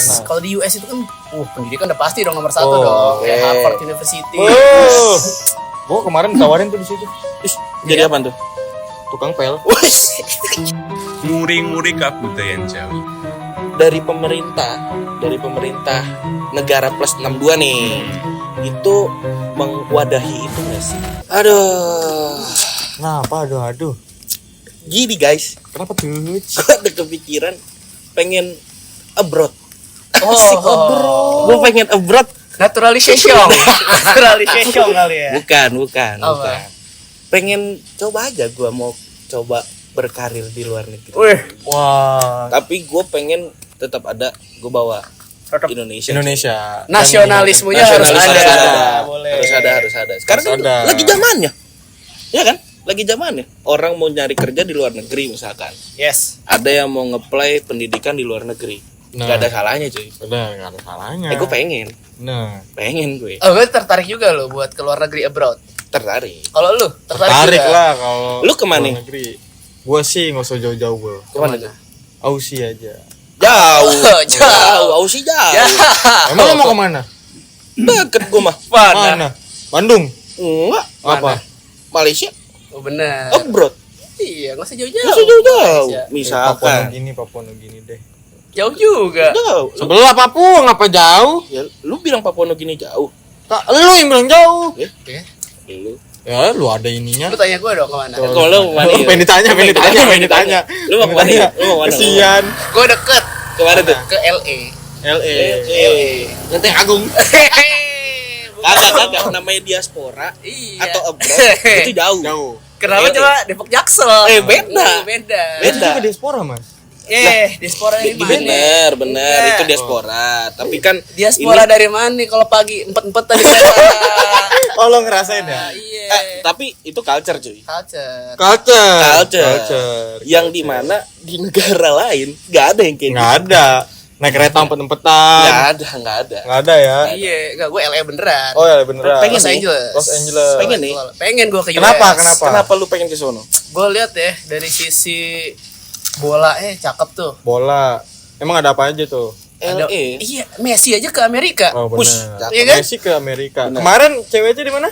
sana. Kalau di US itu kan, pendidikan udah pasti dong nomor satu dong. Oke. Kayak Harvard University. Gua kemarin tawarin tuh di situ. Jadi apa tuh? Tukang pel. Nguri-nguri kebudayaan Jawa. Dari pemerintah negara plus 62 nih. Itu mengwadahi itu nggak sih? Aduh. Kenapa? Aduh. Gini guys, Kenapa tuh? gue ada kepikiran pengen abroad. Oh. Gue pengen abroad. Naturalization. Naturalization kali ya. Bukan. Apa? Pengen coba aja, gue mau coba berkarir di luar negeri. Wah. Tapi gue pengen tetap ada, gue bawa Tetap Indonesia. Nasionalismenya harus Nasionalisme ada. Boleh. harus ada. Sekarang kan Harus ada. lagi zamannya, ya kan? Lagi zamannya. Orang mau nyari kerja di luar negeri misalkan. Yes. Ada yang mau nge-play pendidikan di luar negeri. Nah. Gak ada salahnya cuy. Udah nggak ada salahnya. Gue pengen gue. Oh, gue tertarik juga lo buat ke luar negeri abroad. Tertarik. Kalau lu Tertarik juga? lah kalau. Lu kemana? luar negeri. Gua sih nggak usah jauh-jauh gua. Kemana tuh? Aussie aja. Jauh. Aussie jauh. Emang lo mau kemana? Deket gue mah. Mana? Bandung. Enggak. Apa? Malaysia. Oh benar. Abroad. Iya, nggak usah jauh-jauh. Masih jauh-jauh. Malaysia. Papua Misalkan. Nugini deh. Jauh juga. Jauh. Sebelah Papua ngapa jauh? Ya, lu bilang Papua Nugini jauh. Tak, lu yang bilang jauh. Oke. Lu. Ya, lu ada ininya. Lu tanya gue dong kemana? Tuh. Kalau lu kemana? Pengen ditanya. Lu mau kemana? Ya? Lu mau kemana? Kesian. Gue deket Kemana tuh? ke LA. LA. Lenteng Agung. Kagak namanya diaspora Iya. atau abroad itu jauh. Jauh. Kenapa LA. coba Depok Jaksel? Beda. Beda. Itu juga diaspora, Mas. Diaspora dari mana? Bener itu diaspora. Tapi kan Diaspora ini- dari mana nih kalau pagi empet tadi? Oh, lo ngerasain ya? Iya. tapi itu culture cuy. Culture. Culture. Yang di mana di negara lain nggak ada yang kayak Nggak ada. Naik kereta empet-empetan. nggak ada. Nggak ada ya? Iya, enggak gue LA beneran. Oh ya beneran. Pengen Los nih. Angeles. Los Angeles. Pengen nih. Pengen gue ke US. Kenapa? Kenapa lu pengen ke sono? Gue lihat ya dari sisi bola cakep tuh. Bola. Emang ada apa aja tuh? Ada- LA. Iya, Messi aja ke Amerika. Oh Push. benar. Iya kan? Messi ke Amerika. Benar. Kemarin ceweknya di mana?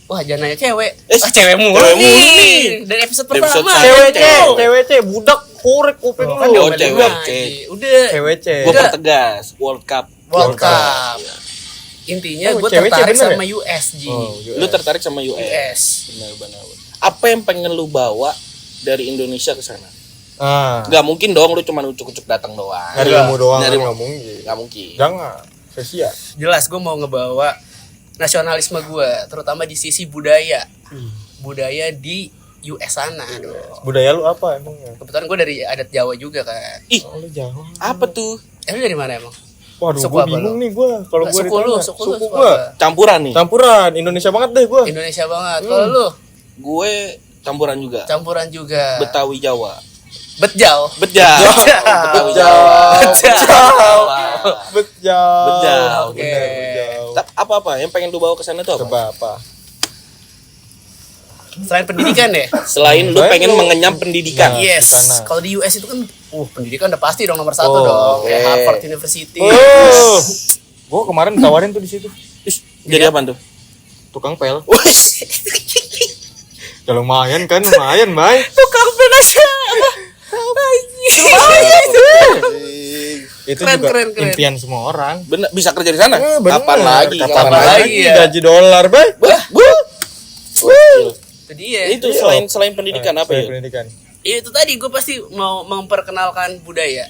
Wah, jangan nanya cewek. Cewek Cewek mulu mulu nih. nih. Dari episode Dari pertama. episode satu. Cewek budak korek kuping Kan lu. diomelin cewek. lagi. Udah. Cewek. Gue Udah. pertegas World Cup. World Cup. Intinya Oh, gue cewek tertarik bener sama ya? US G. Oh, Lu tertarik sama US? US. Benar. Apa yang pengen lu bawa dari Indonesia ke sana? Ah. Gak mungkin dong lu cuma ucuk-ucuk datang doang. Nyari ilmu doang Nyari kan ilmu. nggak mungkin. Gak mungkin. Jangan. Sia-sia. Jelas gue mau ngebawa nasionalisme gue, terutama di sisi budaya. Budaya di US sana. Aduh. Budaya lu apa emangnya? Kebetulan gue dari adat Jawa juga kan. Ih, Oh, lu Jawa. apa tuh? Lu dari mana emang? Waduh, Suku gua apa bingung lu? nih gua. Kalau gua Suku lu, ditanya. suku lu, suku gua. apa? Campuran nih. Campuran Indonesia banget deh gua. Indonesia banget. Kalau lu Gue campuran juga. campuran juga. Betawi Jawa. Betjau. Bejal. Betawi Jawa. Bejal. Oke. Apa-apa yang pengen lu bawa ke sana tuh apa? Coba apa? Selain pendidikan deh. Selain lu Baik, pengen lu- mengenyam pendidikan. Nah, Yes. kesana. Kalau di US itu kan, pendidikan udah pasti dong nomor satu Oh, dong. oke. Kayak Harvard University. Gua kemarin tawarin tuh di situ. Jadi apa tuh? Tukang pel. Wih, Ya lumayan kan, lumayan, Bay. Tukang penasya. Itu Keren, juga keren. impian semua orang. bener bisa kerja di sana? Bener. Kapan lagi? Kapan Kapan lagi? lagi ya? Gaji dolar, Bay. Itu dia. Itu selain pendidikan apa ya? Pendidikan. Iya, itu tadi gue pasti mau memperkenalkan budaya,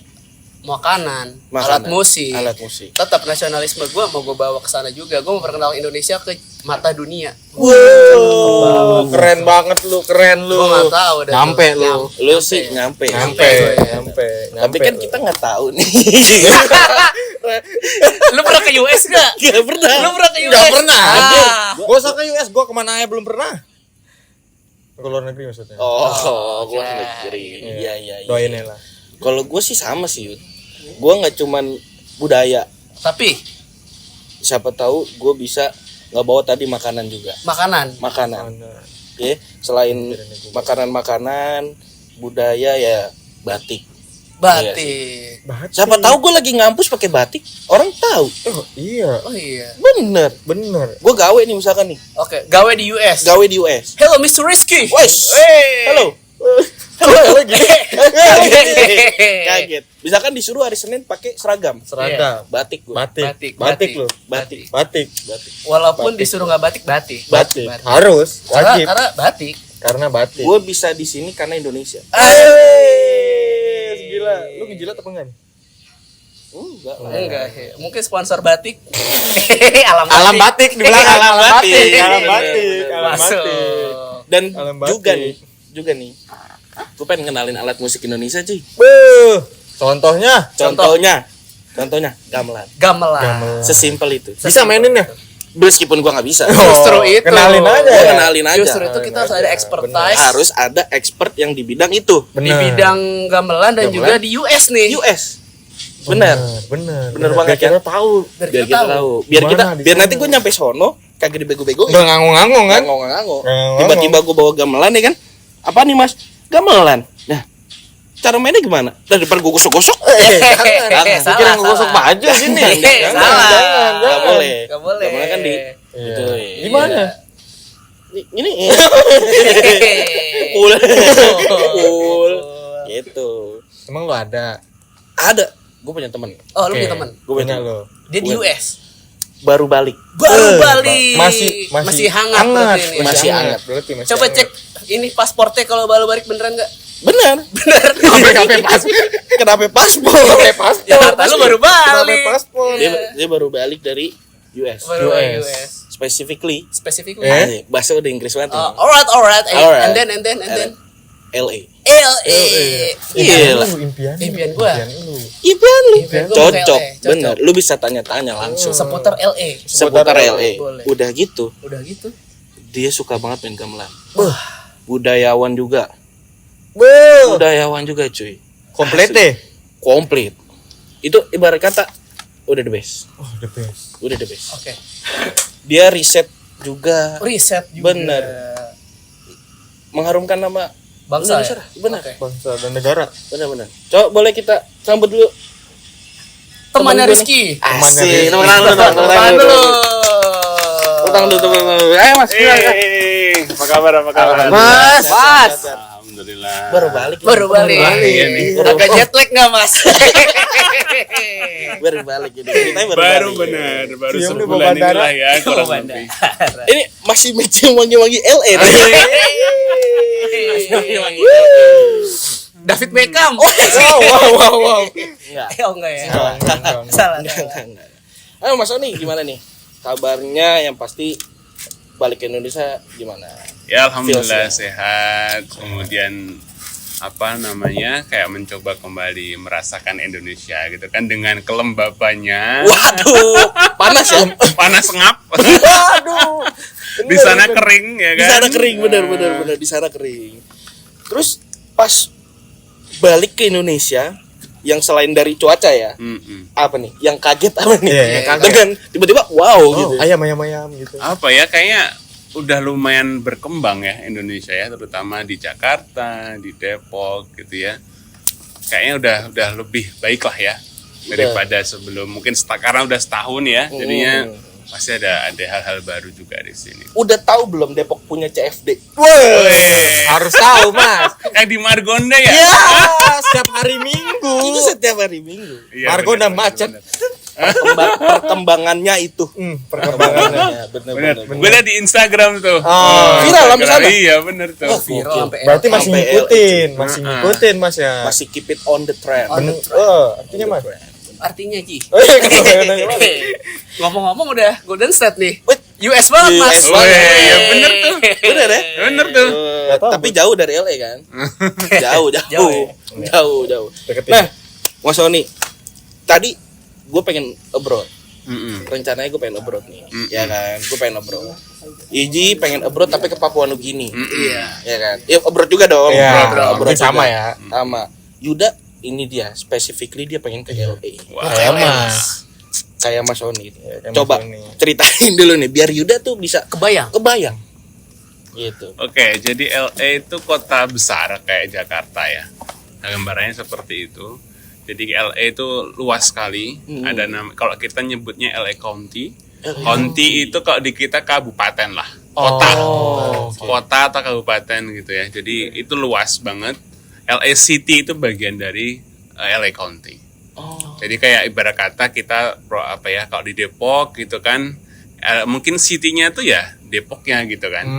makanan, alat musik. Alat musik. Tetap nasionalisme gue mau gue bawa ke sana juga. Gue mau memperkenalkan Indonesia ke mata dunia. Wow, keren banget lu, keren lu. Gue nggak tahu dah. Nyampe tuh. lu. Lu sih nyampe. Nyampe. Tapi kan kita nggak tahu nih. Lu pernah ke US gak? Gak pernah. Lu pernah ke US? Gak pernah. Ah. Gua usah ke US, gua kemana aja belum pernah. Ke luar negeri maksudnya. Oh, gua negeri. Iya. Doain ya lah. Kalau gue sih sama sih, Yud. Gue nggak cuman budaya. Tapi Siapa tahu gue bisa nggak bawa tadi makanan juga. makanan. Ya, selain makanan-makanan budaya ya batik. Batik. Batik. Siapa tahu gue lagi ngampus pakai batik, orang tahu. Oh iya. Oh iya. Bener. Bener. Gue gawe nih misalkan nih, Oke, gawe di US. gawe di US. Hello Mr. Rizky. Wes, Hey. halo. Halo gitu. Kaget. Misalkan disuruh hari Senin pakai seragam, Seragam. batik gue. Batik. Batik. Batik lo. Batik. Batik. Walaupun Batik. disuruh nggak batik, batik. Batik. Harus. Wajib. Karena batik. Karena batik. Gue bisa di sini karena Indonesia. Gila. Lu ngejilat apa enggak nih? Enggak. Enggak, mungkin sponsor batik. Alam batik di belakang. Alam batik. Alam batik. Alam Masuk. batik. Dan Alam batik. juga nih. Gue pengen kenalin alat musik Indonesia cuy. Contohnya Contohnya gamelan. Gamelan. Sesimpel itu. bisa mainin ya? Meskipun gua nggak bisa. Justru itu. Kenalin aja. Gua Ya? kenalin aja. Justru itu kita harus ada expertise Harus ada expert yang di bidang itu. di bidang gamelan dan Gamelan. juga di US nih. US. Bener Bener banget Biar ya. kita tahu. Biar Biar kita tahu. Gimana di Biar sana? nanti gua nyampe sono kagak dibego-begoin. Udah ngangong-ngangong kan? Ngangong-ngangong. Ngangong-ngangong. Tiba-tiba gua bawa gamelan ya kan. Apa nih Mas? Gamelan. Nah, cara mainnya gimana? Daripada gua gosok-gosok. Jangan. Salah, Pikiran gosok salah. baju sini. Salah. Nggak boleh. Nggak boleh. Gamelan kan di Iya. itu. Gimana? Ini cool. Cool. Gitu. Emang lu ada? Ada. Gue punya teman. Oh, lu Oke. punya teman. Gue Punya punya lo. Dia di US. baru balik. Baru balik. Masih hangat berarti ini. Masih hangat. Berarti masih Coba hangat. cek ini pasportnya kalau baru balik beneran enggak? Bener. Bener. Kenapa paspor? Kenapa paspor? Kenapa paspor? Ya kata lu baru Kenapa balik. paspor? Dia baru balik dari US. Baru balik US. US. Specifically. Specifically. Eh? Bahasa udah Inggris banget. Alright. Alright. And then LA. LA. Gila. Impian gua. lu. Impian lu. Impian gua ke Cocok. LA, cocok. Bener. Lu bisa tanya-tanya langsung. Seputar LA. Seputar LA. Boleh. Udah gitu. Udah gitu. Dia suka banget main gamelan. Budayawan juga. Beuh. Budayawan juga cuy. Komplit deh. Komplit. Itu ibarat kata udah the best. Oh, the best. Udah the best. Oke. Dia riset juga. Riset juga. Bener. Mengharumkan nama Bangsa. Indonesia. Ya? Benar. Oke. Bangsa dan negara. Benar. Coba boleh kita sambut dulu. Temannya Temen gue Rizky. Asik. Rizky. Tepuk tangan dulu. Tepuk tangan dulu. Tepuk tangan dulu. Ayo Mas. Apa kabar? Mas. Alhamdulillah. Baru balik. Baru balik. Iya nih. Agak jet lag nggak mas? Baru balik ini. Ceritanya Baru balik. benar, baru Siam nih, sebulan bawa bandara. inilah ya kurang lebih. Ini masih matching wangi-wangi LA. David Beckham. Wow. Enggak. Oh enggak ya? Enggak. Salah. Enggak. Ayo Mas Oni gimana nih? Kabarnya yang pasti balik ke Indonesia gimana? Ya alhamdulillah Feels, sehat. Kemudian apa namanya kayak mencoba kembali merasakan Indonesia gitu kan dengan kelembabannya. Waduh, panas ya? Panas ngap. Waduh. Di sana kering ya Di kan. sana kering bener di sana kering. Terus pas balik ke Indonesia yang selain dari cuaca ya, Mm-mm. apa nih? Yang kaget apa nih? Iya, yang kaget. Dengan tiba-tiba wow gitu. Ayam gitu. Apa ya kayaknya udah lumayan berkembang ya Indonesia ya, terutama di Jakarta, di Depok gitu ya. Kayaknya udah lebih baik lah ya daripada sebelum, mungkin karena udah setahun ya, jadinya pasti ada hal-hal baru juga di sini. Udah tahu belum Depok punya CFD? Weh, Harus tahu, Mas. kayak di Margonda ya? Ya, setiap hari Minggu. Itu setiap hari Minggu. Iya, Margonda bener, macet. bener. Perkembangannya itu. Perkembangannya. Bener. Gue liat di Instagram tuh. Viral sampai Instagram. sana? Iya bener tuh. Viral sampai Berarti masih Sampai ngikutin, Mas ya. Masih keep it on the trend. Artinya Mas. artinya Ji. Oh iya, kalau nanya balik. Ngomong-ngomong udah Golden State nih. Wait, US banget mas. US banget. Iya, bener tuh. bener ya? Bener tuh. Nggak tahu, Tapi jauh dari LA kan? Jauh. Jauh ya? Deketin. Nah, Mas Sony, tadi gue pengen abroad. Mm-mm. Rencananya gue pengen abroad nih, ya kan? Gue pengen abroad. Iji pengen abroad tapi ke Papua Nugini, Iya. ya kan? Ya abroad juga dong. Iya, abroad sama juga. ya. Sama. Yuda ini dia, specifically dia pengen ke LA. Wah. Kayak Mas. Kayak Mas Sony. kayak Coba Mas Sony. ceritain dulu nih, biar Yuda tuh bisa Kebayang. kebayang. Gitu. Oke, jadi LA itu kota besar kayak Jakarta ya. Nah, gambarannya seperti itu. Jadi LA itu luas sekali. Ada kalau kita nyebutnya LA County. County itu kalau di kita kabupaten lah, kota. Kota atau kabupaten gitu ya. Jadi itu luas banget. LA City itu bagian dari LA County. Jadi kayak ibarat kata kita kalau di Depok gitu kan, mungkin city-nya tuh ya Depoknya gitu kan.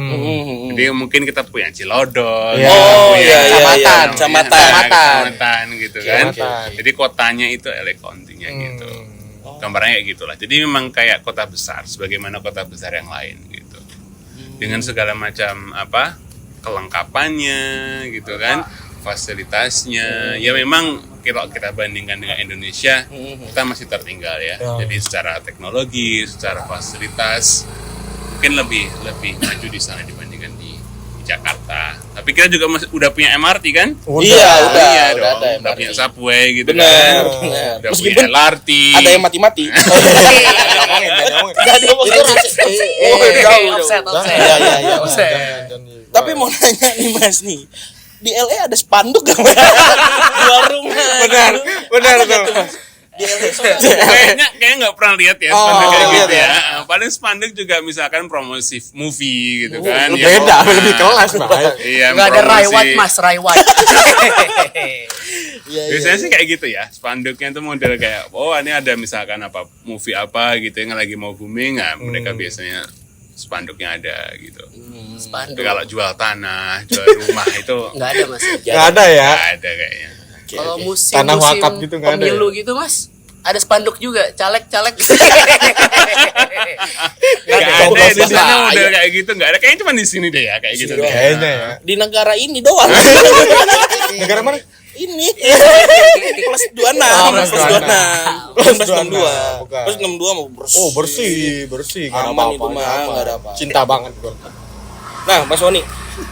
Jadi mungkin kita punya Cilodol, punya kecamatan gitu kan. Jadi kotanya itu LA County-nya gitu. Gambarnya kayak gitulah. Jadi memang kayak kota besar, sebagaimana kota besar yang lain gitu. Dengan segala macam kelengkapannya gitu kan, fasilitasnya. Ya memang kalau kita bandingkan dengan Indonesia, kita masih tertinggal ya. Jadi secara teknologi, secara fasilitas mungkin lebih maju di sana dibandingkan di Jakarta. Tapi kita juga udah punya MRT kan? Udah punya subway gitu kan. Udah punya LRT. Ada yang mati-mati. Tapi mau nanya nih Mas nih, di LA ada spanduk gak? Jual rumah. Benar tuh. Di LA kayaknya nggak pernah lihat ya spanduk kayak gitu ya. Paling spanduk juga misalkan promosi movie gitu kan. Beda, lebih kelas Mas. Iya, nggak ada Raiwat Mas, Raiwat. Biasanya sih kayak gitu ya. Spanduknya itu model kayak ini ada misalkan movie apa gitu yang lagi mau booming, mereka biasanya spanduknya ada gitu. Spanduk. Tapi kalau jual tanah, jual rumah itu Nggak ada Mas. Nggak ada ya. nggak ada kayaknya. Kalau Tanah musim wakaf gitu nggak ada ya? pemilu gitu Mas, ada spanduk juga, caleg-caleg. Nggak ada di sana model kayak gitu, nggak ada. Kayaknya cuma di sini deh ya kayak gitu. Kayaknya ya. di negara ini doang. Negara mana? Ini plus 26 plus 62 bukan. plus 62 mau bersih. Oh, bersih. Nggak ada Aman apa-apa, itu mah, nggak ada apa. Cinta banget gua. Nah Mas Oni,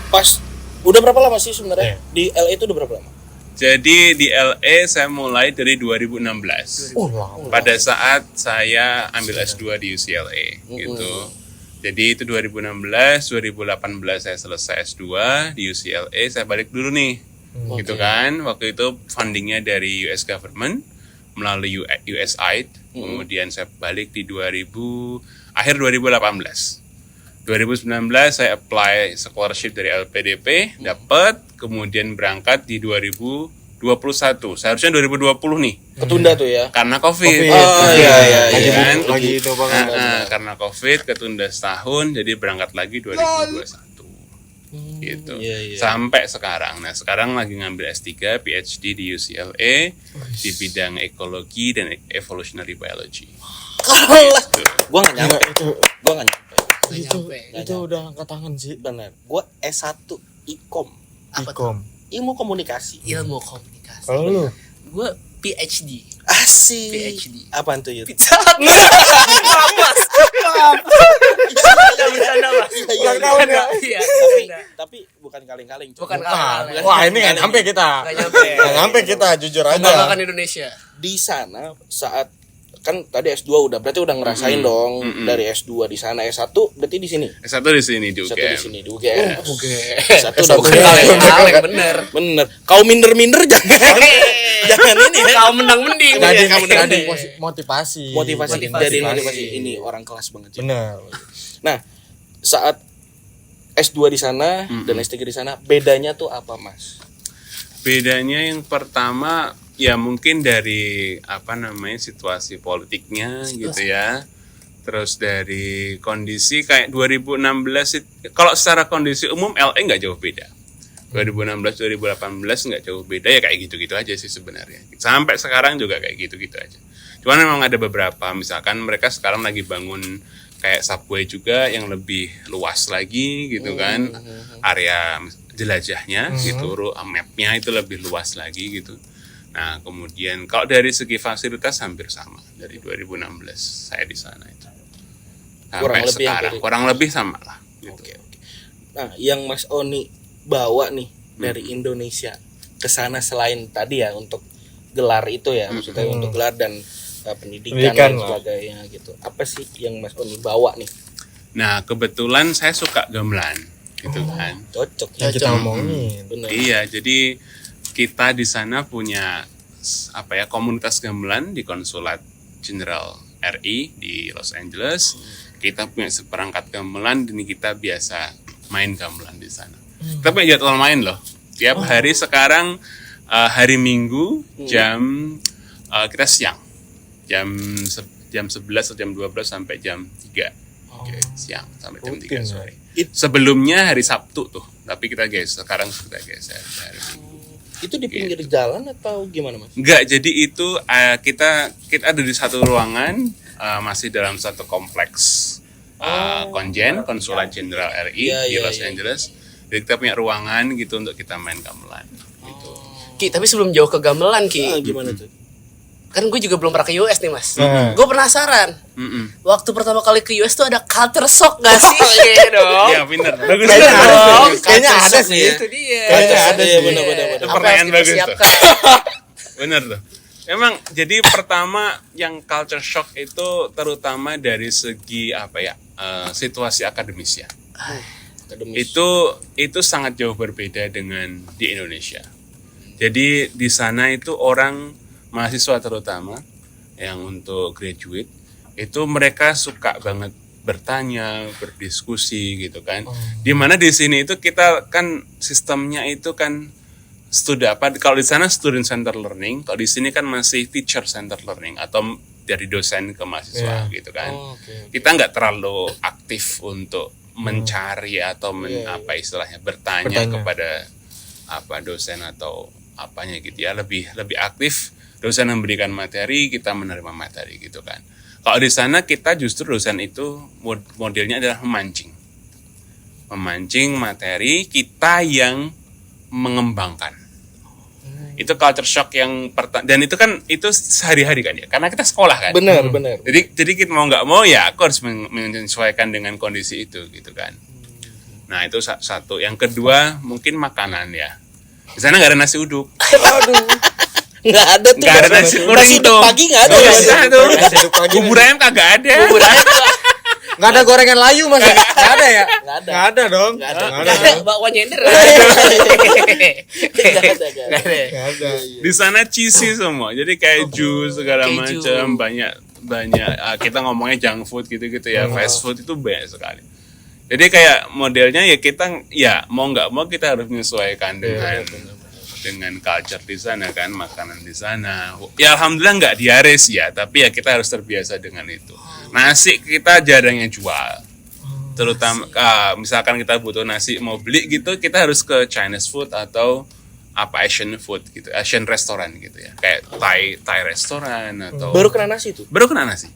pas udah berapa lama sih sebenarnya di LA itu udah berapa lama? Jadi di LA saya mulai dari 2016. Lama. Pada saat saya ambil S2 di UCLA gitu. Jadi itu 2016, 2018 saya selesai S2 di UCLA, saya balik dulu nih. Gitu kan. Waktu itu fundingnya dari US government melalui USAID. Kemudian saya balik di akhir 2018. 2019 saya apply scholarship dari LPDP, dapat, kemudian berangkat di 2021. Seharusnya 2020 nih. Ketunda tuh ya. Karena COVID. Iya. Kan? Lagi itu banget. Karena COVID ketunda setahun, jadi berangkat lagi 2021. Gitu. Sampai sekarang. Nah, sekarang lagi ngambil S3 PhD di UCLA di bidang ekologi dan evolutionary biology. Gua nggak nyampe. Itu udah angkat tangan sih. Benar. Gua S1 Ikom. Ikom. Ilmu komunikasi. Ilmu komunikasi. Kalau lu? Gue PhD. Asik. PhD. Apaan tuh Yud? Pizza Hut. Maaf. Iya. Tapi bukan kaleng-kaleng. Bukan Wah, kalah. wah ini nggak nyampe kita. Nggak nyampe kita, jujur aja. Membanggakan Indonesia. Di sana saat kan tadi S2 udah berarti udah ngerasain dong dari S2 di sana, S1 berarti di sini. S1 di sini di S1 UGM. di sini di UGM. S1 udah kaleng bener. Bener. Kau minder-minder jangan ini ya. Kau menang mending. Jadi motivasi Dari motivasi ini orang kelas banget sih. bener. Nah, saat S2 di sana dan S3 di sana, bedanya tuh apa, Mas? Bedanya yang pertama ya mungkin dari situasi politiknya gitu ya. Terus dari kondisi kayak 2016 kalau secara kondisi umum LA nggak jauh beda. 2016 2018 nggak jauh beda ya, kayak gitu-gitu aja sih sebenarnya. Sampai sekarang juga kayak gitu-gitu aja. Cuman memang ada beberapa, misalkan mereka sekarang lagi bangun kayak subway juga yang lebih luas lagi gitu kan. Area jelajahnya gitu, mapnya itu lebih luas lagi gitu. Nah, kemudian kalau dari segi fasilitas hampir sama dari 2016 saya di sana itu. Sampai sekarang kurang lebih sama lah gitu. Oke. Nah, yang Mas Oni bawa nih dari Indonesia ke sana selain tadi ya untuk gelar itu ya, maksudnya untuk gelar dan pendidikan dan sebagainya gitu. Apa sih yang Mas Oni bawa nih? Nah, kebetulan saya suka gamelan gitu kan. Cocok Yang kita omongin. Bener. Iya, jadi kita di sana punya komunitas gamelan di Konsulat Jenderal RI di Los Angeles. Kita punya seperangkat gamelan dan kita biasa main gamelan di sana. Kita punya jadwal main loh. Tiap hari sekarang hari Minggu kita siang. Jam 11 atau jam 12 sampai jam 3. Oke, siang sampai jam 3 sore. Sebelumnya hari Sabtu tuh, tapi sekarang sudah geser hari Minggu. Itu di pinggir jalan atau gimana, Mas? Enggak, jadi itu kita ada di satu ruangan, masih dalam satu kompleks Konsulat Jenderal RI di Los Angeles. Jadi kita punya ruangan gitu untuk kita main gamelan gitu. Ki, tapi sebelum jauh ke gamelan, Ki. Gimana tuh? Kan gue juga belum pernah ke US nih, Mas. Gue penasaran. Waktu pertama kali ke US tuh ada culture shock gak sih? Iya dong. Iya, benar. Bagus. Kayaknya ada sih. Itu dia. Kayaknya ada ya, benar-benar. Itu pertanyaan bagus tuh. Benar tuh. Emang jadi pertama yang culture shock itu terutama dari segi situasi akademis ya. Itu sangat jauh berbeda dengan di Indonesia. Jadi di sana itu orang mahasiswa terutama yang untuk graduate itu mereka suka banget bertanya, berdiskusi gitu kan. Dimana di sini itu kita kan sistemnya itu kan kalau di sana student center learning, kalau di sini kan masih teacher center learning atau dari dosen ke mahasiswa gitu kan. Kita nggak terlalu aktif untuk mencari atau bertanya kepada dosen atau apanya gitu ya, lebih aktif dosen memberikan materi, kita menerima materi gitu kan. Kalau di sana kita justru dosen itu modelnya adalah memancing materi, kita yang mengembangkan. Itu culture shock yang dan itu kan itu sehari-hari kan ya, karena kita sekolah kan. Benar. Jadi kita mau nggak mau ya aku harus menyesuaikan dengan kondisi itu gitu kan. Nah itu satu. Yang kedua mungkin makanan ya. Di sana nggak ada nasi uduk. Aduh. Nggak ada tuh. Nggak ada nasi goreng itu. Pagi nggak ada. Bubur ayam kagak ada. Nggak ada gorengan layu, Mas. Nggak ada ya? Nggak ada dong. Nggak ada. Nggak ada. Bakwan nyender. Nggak ada. Di sana cheesy semua. Jadi kayak jus segala macam, banyak kita ngomongnya junk food gitu-gitu ya. Fast food itu banyak sekali. Jadi kayak modelnya ya kita ya mau nggak mau kita harus menyesuaikan dengan culture di sana kan, makanan di sana. Ya alhamdulillah nggak diares ya, tapi ya kita harus terbiasa dengan itu. Nasi kita jarang yang jual. Terutama misalkan kita butuh nasi mau beli gitu, kita harus ke Chinese food atau Asian food gitu, Asian restoran gitu ya. Kayak Thai restoran atau baru kena nasi tuh. Baru kena nasi.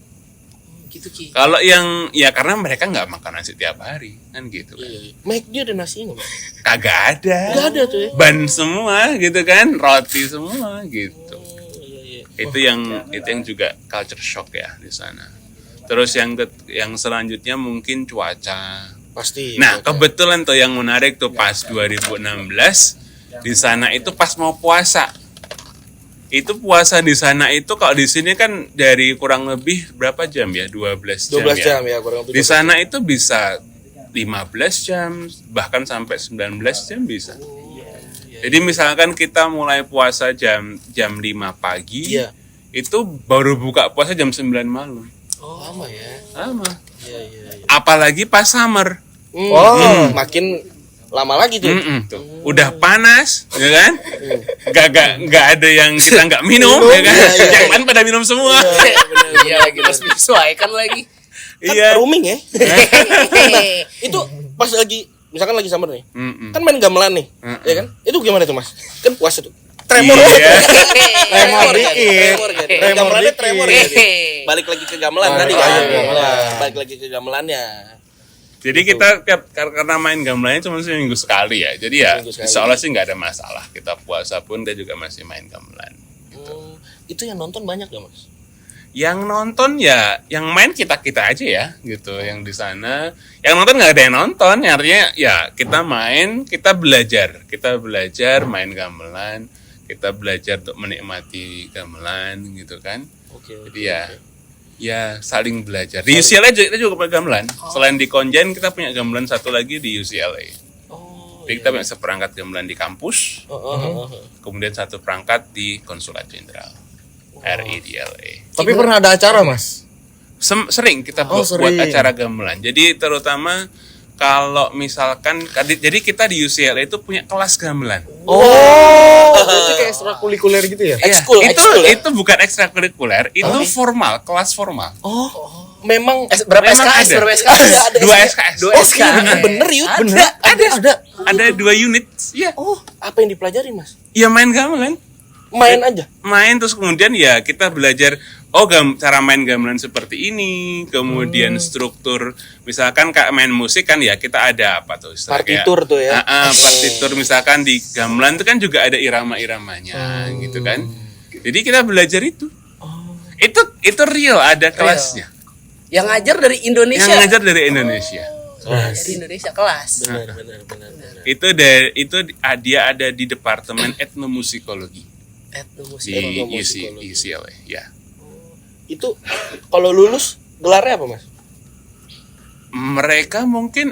Gitu Ki. Kalau yang ya karena mereka nggak makan nasi tiap hari kan gitu kan. McD ada nasinya nggak? Kagak ada. Nggak ada tuh ya. Ban semua gitu kan, roti semua gitu. Itu yang juga culture shock ya di sana. Terus yang selanjutnya mungkin cuaca. Pasti. Nah kebetulan tuh yang menarik tuh pas 2016 di sana itu pas mau puasa. Itu puasa di sana itu kalau di sini kan dari kurang lebih berapa jam ya? 12 jam ya kurang lebih. Di sana itu bisa 15 jam bahkan sampai 19 jam bisa. Jadi misalkan kita mulai puasa jam 5 pagi, itu baru buka puasa jam 9 malam. Lama ya. Lama. Apalagi pas summer. Makin lama lagi tuh. Tuh. Udah panas, ya kan? Gak ada yang kita nggak minum, ya kan? Yang lain pada minum semua. Iya lagi harus menyesuaikan lagi. Kan rooming ya. Itu pas misalkan lagi summer nih. Kan main gamelan nih. Ya kan? Itu gimana tuh, Mas? Kan puasa tuh. Tremor. Tremor dikit. Gamelannya tremor ya. Balik lagi ke gamelan tadi kan. Balik lagi ke gamelannya. Jadi kita karena main gamelannya cuma seminggu sekali ya. Jadi ya insya Allah sih nggak ada masalah. Kita puasa pun kita juga masih main gamelan. Gitu. Itu yang nonton banyak gak, Mas? Yang nonton ya, yang main kita aja ya, gitu. Yang di sana, yang nonton nggak ada yang nonton. Artinya ya kita main, kita belajar main gamelan, kita belajar untuk menikmati gamelan, gitu kan. Jadi ya saling belajar. Di UCLA kita juga punya gamelan. Selain di Konjen kita punya gamelan satu lagi di UCLA. Jadi kita punya seperangkat gamelan di kampus, kemudian satu perangkat di konsulat jenderal RI di LA. Tapi pernah ada acara, Mas? Sering kita buat acara gamelan. Jadi terutama kalau misalkan, jadi kita di UCLA itu punya kelas gamelan. Berarti kayak ekstrakurikuler gitu ya? Ekskul, Itu bukan ekstrakurikuler, itu formal, kelas formal. Memang Berapa Memang SKS? ada. Berapa SKS? Dua SKS. Dua Oh, SKS. iya, bener Yud, bener. Ada 2 unit. Ya. Oh, apa yang dipelajari Mas? Ya main gamelan. Main aja. Main terus kemudian ya kita belajar cara main gamelan seperti ini, kemudian struktur, misalkan kayak main musik kan ya kita ada apa tuh istilah Partitur tuh ya. partitur misalkan di gamelan itu kan juga ada irama-iramanya gitu kan. Jadi kita belajar itu. Itu real, ada kelasnya. Yang ngajar dari Indonesia. Yang ngajar dari Indonesia. Dari Indonesia kelas. Benar. Itu dia ada di departemen etnomusikologi Etnomusik. di UCLA ya. Itu kalau lulus gelarnya apa Mas? Mereka mungkin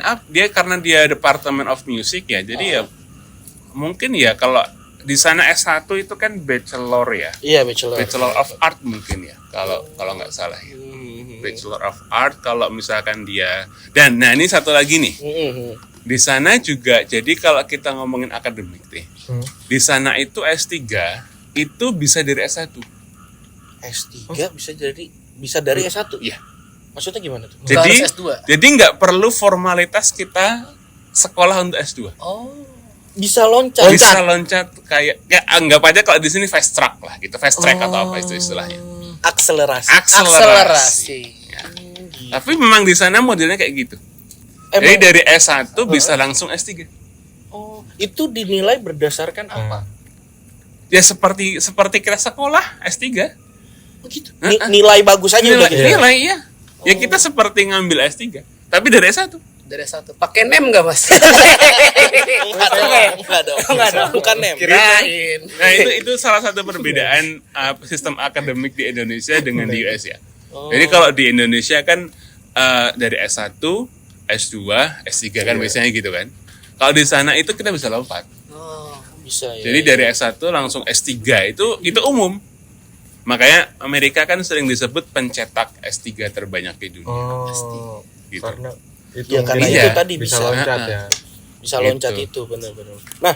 karena dia Department of Music ya, jadi ya mungkin ya kalau di sana S1 itu kan bachelor ya. Iya, bachelor. Bachelor of Art mungkin ya, kalau nggak salah ya. Bachelor of Art kalau misalkan dia, dan nah ini satu lagi nih. Di sana juga, jadi kalau kita ngomongin akademik deh, di sana itu S3 itu bisa dari S1. S3 bisa dari S1. Iya. Maksudnya gimana tuh? Jadi harus S2. Jadi nggak perlu formalitas kita sekolah untuk S2. Oh. Bisa loncat. Bisa loncat kayak ya anggap aja kalau di sini fast track lah gitu, fast track atau apa itu istilahnya. Akselerasi. Ya. Tapi memang di sana modelnya kayak gitu. Jadi dari S1 bisa langsung S3. Oh, itu dinilai berdasarkan apa? Ya seperti kita sekolah S3. Begitu. Nilai bagus aja udah gitu. Nilai ya. Ya kita seperti ngambil S3, tapi dari S1. Dari S1. Pakai NEM enggak, Mas? Enggak dong. Bukan NEM. Kirain. Nah, itu salah satu perbedaan sistem akademik di Indonesia dengan di US ya. Jadi kalau di Indonesia kan dari S1, S2, S3 kan biasanya gitu kan. Kalau di sana itu kita bisa lompat. Bisa ya. Jadi dari S1 langsung S3 itu umum. Makanya Amerika kan sering disebut pencetak S3 terbanyak di dunia. Gitu. Karena itu Ya, karena Iya. itu tadi bisa bisa loncat ya. bisa loncat itu benar-benar. Nah,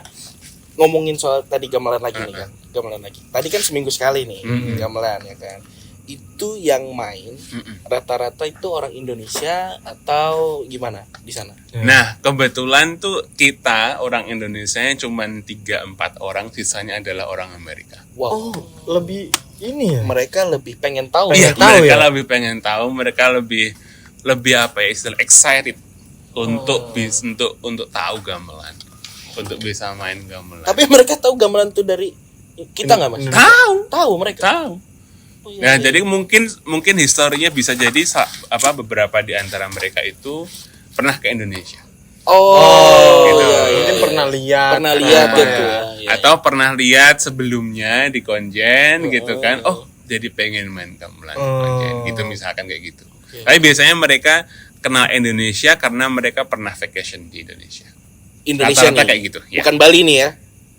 ngomongin soal tadi gamelan lagi nih kan. Gamelan lagi. Tadi kan seminggu sekali nih gamelan ya kan. Itu yang main rata-rata itu orang Indonesia atau gimana di sana? Nah, kebetulan tuh kita orang Indonesia cuma 3-4 orang, sisanya adalah orang Amerika. Wow. Lebih ini ya. Mereka lebih pengen tahu. Pengen ya. tahu Mereka ya? lebih pengen tahu, mereka lebih apa ya istilah excited untuk untuk tahu gamelan, untuk bisa main gamelan. Tapi mereka tahu gamelan itu dari kita nggak Mas? Tahu mereka. Tahu. Oh, iya, Nah, jadi mungkin historinya bisa jadi beberapa di antara mereka itu pernah ke Indonesia. Oh, Gitu. iya, iya, Mungkin iya. pernah lihat. Pernah lihat apa gitu ya. ya. Iya. Atau pernah lihat sebelumnya di Konjen gitu kan. Oh, jadi pengen main gamelan di Konjen gitu misalkan kayak gitu. Tapi biasanya mereka kenal Indonesia karena mereka pernah vacation di Indonesia. Indonesia Rata-rata nih. kayak gitu, ya. Bukan Bali nih ya.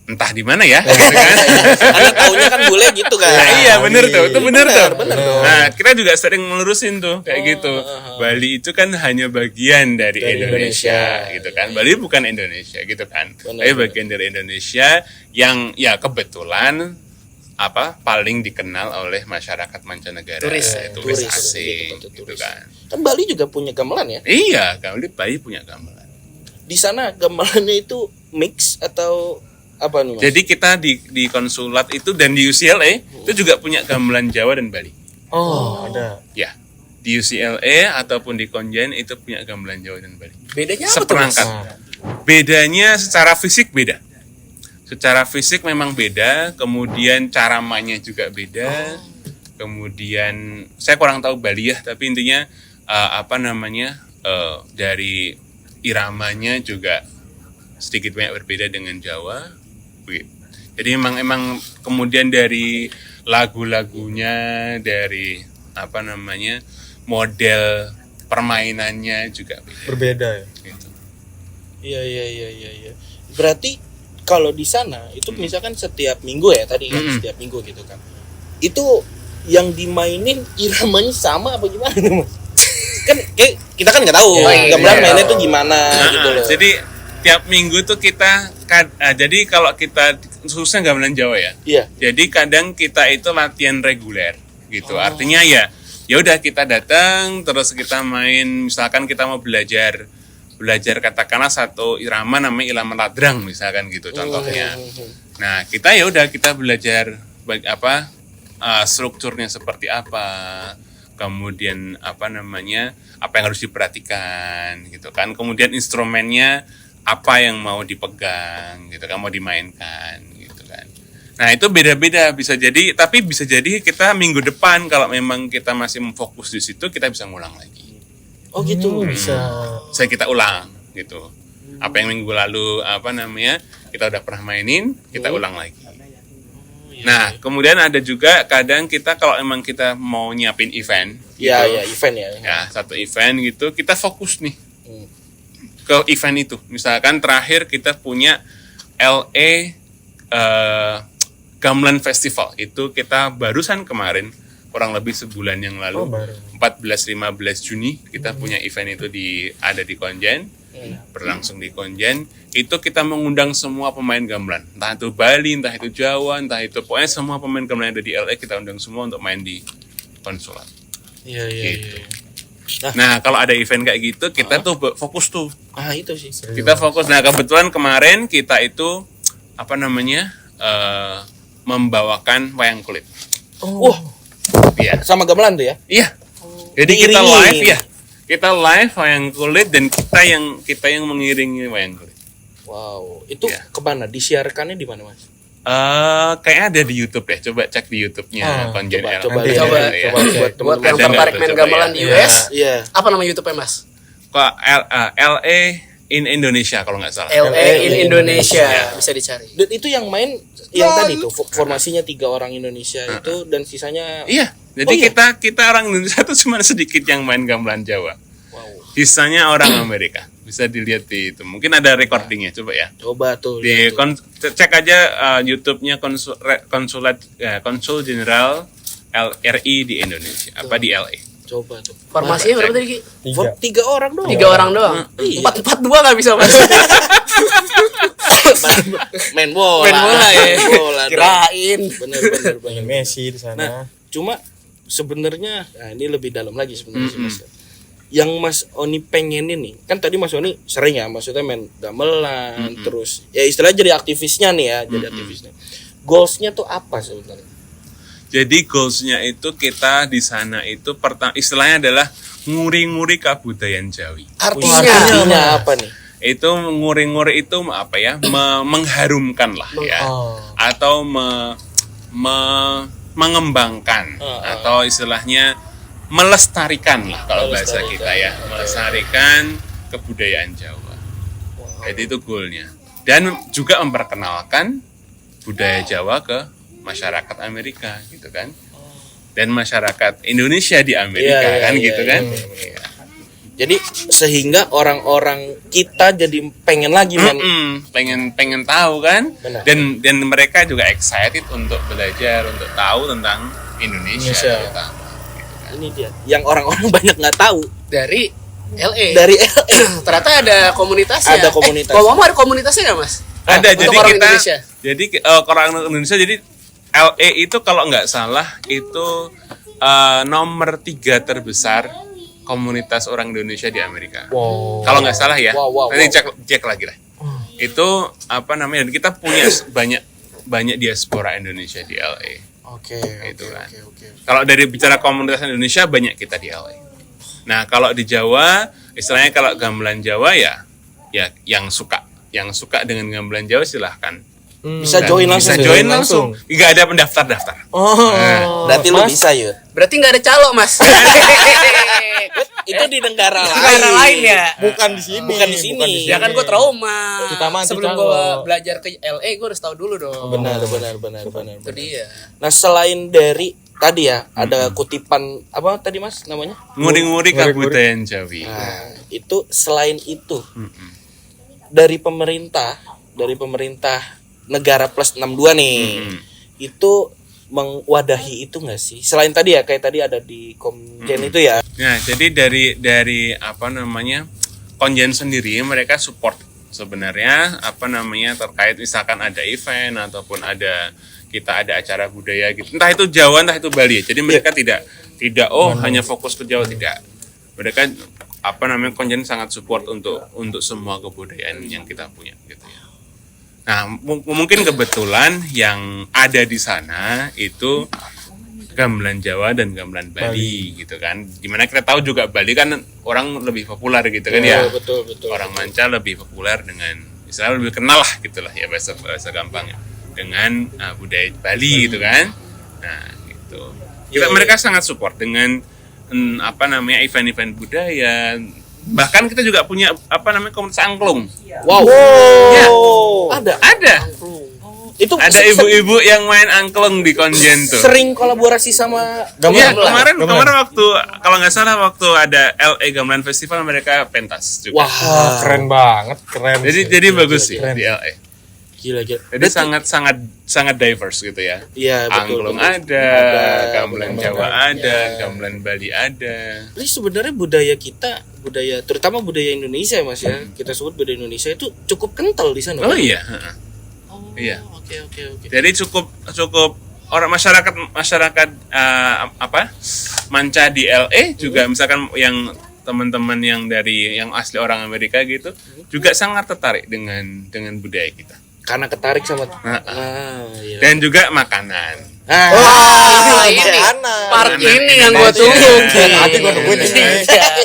Entah di mana ya. Gitu kan. Karena taunya kan bule gitu kan. Nah, iya bener tuh, itu bener tuh. Bener dong. Nah, kita juga sering melurusin tuh kayak gitu. Bali itu kan hanya bagian dari Indonesia gitu kan. Bali bukan Indonesia gitu kan. Bener, Tapi bagian dari Indonesia yang ya kebetulan paling dikenal oleh masyarakat mancanegara, Turis, turis turis, asing betul, gitu turis. kan. Kan Bali juga punya gamelan ya. Iya, Bali punya gamelan. Di sana gamelannya itu mix atau apa nih Mas? Jadi kita di konsulat itu dan di UCLA itu juga punya gamelan Jawa dan Bali. Oh, ada. Ya, di UCLA ataupun di Konjen itu punya gamelan Jawa dan Bali. Bedanya apa tuh, Mas? Seperangkat. Bedanya secara fisik beda. Secara fisik memang beda, kemudian cara mainnya juga beda. Kemudian saya kurang tahu Bali ya, tapi intinya dari iramanya juga sedikit banyak berbeda dengan Jawa. Jadi emang kemudian dari lagu-lagunya, dari model permainannya juga beda. Berbeda ya. Gitu. Iya. berarti kalau di sana itu misalkan setiap minggu ya tadi kan setiap minggu gitu kan. Itu yang dimainin iramanya sama apa gimana Mas? Kan kayak kita kan nggak tahu gamelan mainnya tuh gimana gitu loh. Jadi tiap minggu tuh kita jadi kalau kita khususnya gamelan Jawa ya. Iya. Jadi kadang kita itu latihan reguler gitu. Artinya ya udah kita datang terus kita main, misalkan kita mau belajar katakanlah satu irama namanya irama ladrang misalkan gitu contohnya. Nah, kita ya udah kita belajar strukturnya seperti apa. Kemudian apa yang harus diperhatikan gitu kan. Kemudian instrumennya apa yang mau dipegang gitu kan, mau dimainkan gitu kan. Nah, itu beda-beda bisa jadi, tapi bisa jadi kita minggu depan kalau memang kita masih memfokus di situ kita bisa ngulang lagi. Oh gitu. Bisa. Saya kita ulang gitu. Apa yang minggu lalu kita udah pernah mainin, kita ulang lagi. Nah, kemudian ada juga kadang kita kalau emang kita mau nyiapin event gitu. Iya, event ya. Ya, satu event gitu, kita fokus nih ke event itu. Misalkan terakhir kita punya LA Gamelan Festival. Itu kita barusan kemarin, kurang lebih sebulan yang lalu, 14-15 Juni kita punya event itu ada di Konjen, berlangsung di Konjen. Itu kita mengundang semua pemain gamelan, entah itu Bali, entah itu Jawa, entah itu pokoknya semua pemain gamelan yang ada di LA kita undang semua untuk main di konsulat. Iya. Gitu. Nah, kalau ada event kayak gitu, kita tuh fokus tuh. Itu sih. Kita fokus. Nah, kebetulan kemarin kita itu membawakan wayang kulit. Wah, Iya. sama gamelan tuh ya? Iya. Jadi kita Diiringi. live ya. Kita live wayang kulit dan kita yang mengiringi wayang kulit. Wow, itu Iya. kemana? Disiarkannya di mana Mas? Kayaknya ada di YouTube ya. Coba cek di YouTube-nya Konjen coba LA. lihat. Ya. Buat yang Ada tertarik nggak main tuh, gamelan coba di ya? US, Iya. apa nama YouTube-nya Mas? Kok LA in Indonesia kalau nggak salah. LA in Indonesia, bisa dicari. Dan itu yang main yang tadi tuh formasinya 3 orang Indonesia itu dan sisanya. Iya. Jadi kita orang Indonesia tuh cuma sedikit yang main gamelan Jawa. Wow. Sisanya orang Amerika. Bisa dilihat di itu. Mungkin ada recordingnya, coba ya. Coba tuh. Di lihat tuh. cek aja YouTube-nya Konsul Jenderal RI di Indonesia. Apa di LA. Coba tuh. Formasinya berapa tadi Ki? 3 orang doang. 3 orang doang. 4-4-2 nggak bisa Mas. Main bola. Main bola ya. Main bola. Kirain. Bener. Pengen Messi di sana. Nah, cuma sebenarnya ini lebih dalam lagi sebenarnya sih Mas. Yang Mas Oni pengenin nih, kan tadi Mas Oni sering ya, maksudnya main gamelan, terus ya istilahnya jadi aktivisnya nih ya, jadi aktivisnya. Goalsnya tuh apa sebenarnya? Jadi goalsnya itu kita di sana itu istilahnya adalah nguri-nguri kebudayaan Jawi. Artinya apa nih? Itu nguri-nguri itu apa ya? Mengharumkan lah ya. Atau mengembangkan atau istilahnya melestarikan lah kalau bahasa kita ya, melestarikan kebudayaan Jawa. Jadi itu goalnya. Dan juga memperkenalkan budaya Jawa ke masyarakat Amerika gitu kan. Dan masyarakat Indonesia di Amerika gitu kan. Iya. Jadi sehingga orang-orang kita jadi pengen lagi pengen tahu kan. Benar. Dan mereka juga excited untuk belajar, untuk tahu tentang Indonesia. Terutama. Ini dia yang orang-orang banyak nggak tahu Dari LA. dari LA. Ternyata ada komunitasnya. Ada komunitas. Ngomong ada komunitasnya nggak Mas? Ada. Untuk Jadi orang kita Indonesia. jadi orang Indonesia, jadi LA itu kalau nggak salah itu nomor 3 terbesar komunitas orang Indonesia di Amerika. Wow. Kalau nggak salah ya. Wow. Nanti cek lagi lah. Itu kita punya banyak diaspora Indonesia di LA. Oke. Kalau dari bicara komunitas Indonesia banyak kita di LA. Nah, kalau di Jawa, istilahnya kalau gamelan Jawa ya yang suka dengan gamelan Jawa silahkan. Bisa join langsung. Bisa join langsung. Nggak ada pendaftar-daftar. Berarti lu bisa yuk. Berarti nggak ada calo Mas. Itu di negara lain ya. Bukan di sini. Bukan di sini. Ya kan gue trauma. Kita mah Sebelum anti gue calo. belajar ke LA gue harus tahu dulu dong. Benar. Itu dia. Nah, selain dari tadi ya, ada kutipan apa tadi Mas namanya? Nguri-nguri kebudayaan Jawi. Nah, itu selain itu dari pemerintah dari pemerintah negara plus 62 nih. Itu mewadahi itu nggak sih? Selain tadi ya, kayak tadi ada di Komjen itu ya. Nah, jadi dari apa namanya Konjen sendiri mereka support sebenarnya apa namanya terkait misalkan ada event ataupun kita ada acara budaya gitu. Entah itu Jawa entah itu Bali. Jadi mereka tidak hanya fokus ke Jawa, tidak. Mereka apa namanya Konjen sangat support untuk semua kebudayaan yang kita punya gitu ya. Nah, mungkin kebetulan yang ada di sana itu gamelan Jawa dan gamelan Bali gitu kan. Gimana kita tahu juga Bali kan orang lebih populer gitu kan ya. Betul. Orang manca lebih populer dengan misalnya lebih kenal lah gitulah ya bahasa gampangnya dengan budaya Bali gitu kan. Nah, gitu. Mereka sangat support dengan apa namanya event-event budaya. Bahkan kita juga punya apa namanya komunitas angklung. Wow. Ya, ada. Itu ada ibu-ibu yang main angklung di Konjen tuh. Sering kolaborasi sama Iya, kemarin waktu kalau nggak salah waktu ada LA Gamelan Festival mereka pentas juga. Wah, keren banget, keren. Jadi bagus sih di LA. Gila. Jadi sangat diverse gitu ya. Iya, betul. Angklung ada, gamelan Jawa ada, gamelan Bali ada. Jadi sebenarnya terutama budaya Indonesia Mas ya. Kita sebut budaya Indonesia itu cukup kental di sana. Oh iya. Iya. Oke. Jadi cukup orang masyarakat manca di LA juga misalkan yang teman-teman yang asli orang Amerika gitu juga sangat tertarik dengan budaya kita. Karena ketarik sama iya. Dan juga makanan. Ini part ini yang gue tunggu. Nanti gue nungguin ini.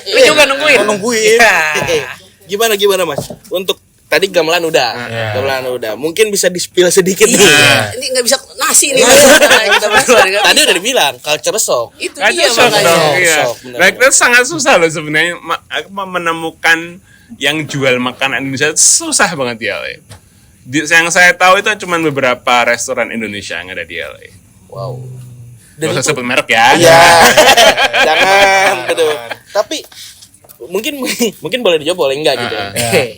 Lu juga nungguin. Gimana Mas? Untuk tadi gamelan udah. Mungkin bisa di-spill sedikit nih. Ini nggak bisa nasi nih. Tadi udah dibilang culture shock. Itu dia makanya. Nah, itu sangat susah loh sebenarnya menemukan yang jual makanan Indonesia susah banget ya. Yang saya tahu itu cuma beberapa restoran Indonesia yang ada di LA. Wow. Gak usah sebut merek ya. Iya. Jangan, betul. Tapi mungkin boleh dijawab boleh enggak gitu.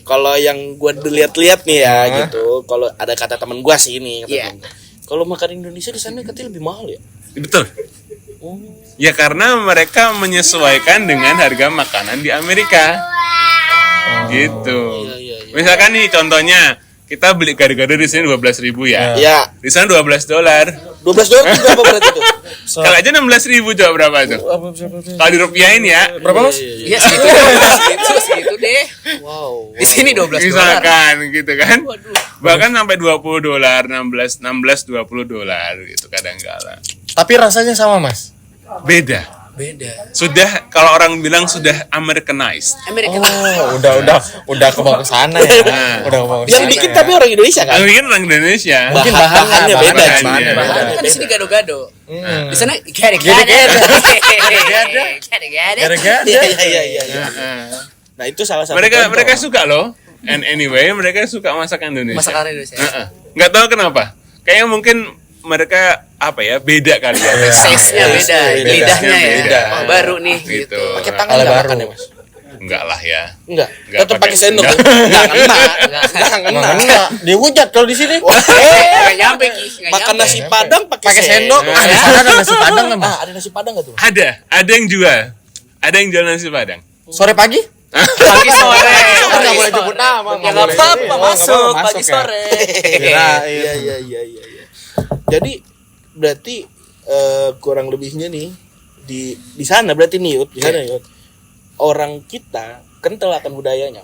Kalau yang gue lihat-lihat nih ya gitu. Kalau ada kata teman gue sih ini. Kalau makan Indonesia di sana katanya lebih mahal ya. Betul. Ya karena mereka menyesuaikan dengan harga makanan di Amerika. Gitu. Iya. Misalkan nih contohnya kita beli gado-gado di sini 12.000 ya. Iya. Di sana $12. $12 itu berapa berarti itu? Kalau aja 16.000 coba berapa tuh? Kalau dirupiahin ya. Berapa Mas? Iya segitu deh. Wow. Di sini $12. Misalkan gitu kan. Bahkan sampai $20, 16, $20 gitu kadang-kala. Tapi rasanya sama Mas. Beda. Sudah kalau orang bilang sudah Americanized. Udah kebawa ke sana ya. Udah kebawa ke Yang sana. bikin tapi orang Indonesia kan? Yang bikin orang Indonesia. Mungkin bahannya beda. Bahannya. Kan di sini gado-gado. Di sana gado-gado. Iya. Nah, itu salah satu Mereka suka loh. And anyway, mereka suka masakan Indonesia. Masakan Indonesia. Nggak tahu kenapa. Kayaknya mungkin mereka beda kali ya. Taste-nya beda, lidahnya beda. ya. Baru nih gitu. pakai tangan enggak makannya, Mas? Enggak lah ya. Enggak. Enggak Tetap pakai pakai- sendok. enggak. Enggak kena. Dihujat kalau di sini. Enggak nyampe Ki. Makan nasi Padang pakai sendok. sendok. Di sana ada nasi Padang kan, Mas? Ada nasi Padang enggak tuh? Ada yang jual. Ada yang jual nasi Padang. Sore pagi? Pagi sore. Nggak boleh sebut nama. Ya enggak apa-apa masuk pagi ya. sore. Iya. Jadi berarti kurang lebihnya nih di sana berarti nih Yud, di sana Yud. Orang kita kental akan budayanya.